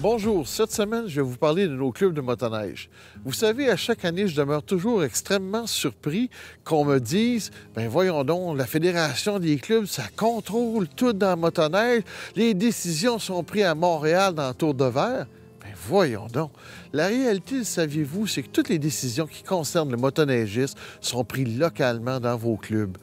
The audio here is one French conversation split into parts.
Bonjour, cette semaine, je vais vous parler de nos clubs de motoneige. Vous savez, à chaque année, je demeure toujours extrêmement surpris qu'on me dise « Ben voyons donc, la Fédération des clubs, ça contrôle tout dans la motoneige. Les décisions sont prises à Montréal dans le Tour de Verre. » Ben voyons donc. La réalité, le saviez-vous, c'est que toutes les décisions qui concernent le motoneigiste sont prises localement dans vos clubs.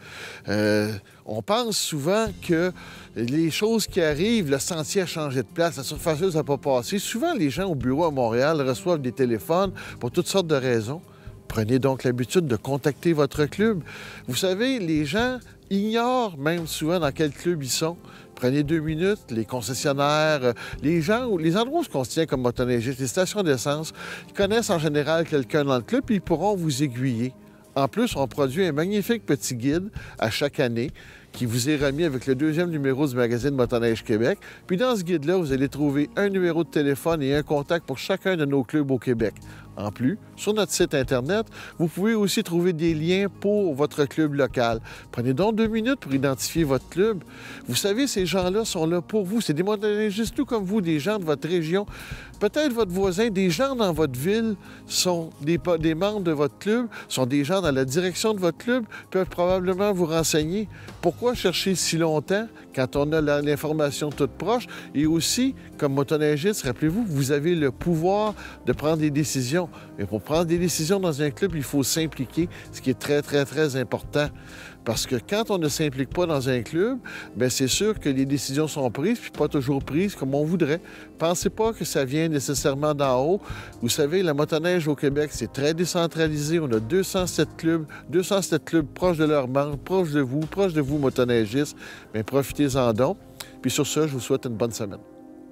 On pense souvent que les choses qui arrivent, le sentier a changé de place, la surfaceuse n'a pas passé. Souvent, les gens au bureau à Montréal reçoivent des téléphones pour toutes sortes de raisons. Prenez donc l'habitude de contacter votre club. Vous savez, les gens ignorent même souvent dans quel club ils sont. Prenez 2 minutes, les concessionnaires, les gens, les endroits où on se tient comme motoneigiste, les stations d'essence, ils connaissent en général quelqu'un dans le club et ils pourront vous aiguiller. En plus, on produit un magnifique petit guide à chaque année qui vous est remis avec le 2e numéro du magazine Motoneige Québec. Puis dans ce guide-là, vous allez trouver un numéro de téléphone et un contact pour chacun de nos clubs au Québec. En plus, sur notre site Internet, vous pouvez aussi trouver des liens pour votre club local. Prenez donc 2 minutes pour identifier votre club. Vous savez, ces gens-là sont là pour vous. C'est des motoneigistes tout comme vous, des gens de votre région. Peut-être votre voisin, des gens dans votre ville sont des membres de votre club, sont des gens dans la direction de votre club, peuvent probablement vous renseigner. Pourquoi chercher si longtemps quand on a l'information toute proche? Et aussi, comme motoneigiste, rappelez-vous, vous avez le pouvoir de prendre des décisions. Mais pour prendre des décisions dans un club, il faut s'impliquer, ce qui est très, très, très important. Parce que quand on ne s'implique pas dans un club, bien, c'est sûr que les décisions sont prises, puis pas toujours prises comme on voudrait. Pensez pas que ça vient nécessairement d'en haut. Vous savez, la motoneige au Québec, c'est très décentralisé. On a 207 clubs proches de leurs membres, proches de vous, motoneigistes. Bien, profitez-en donc. Puis sur ce, je vous souhaite une bonne semaine.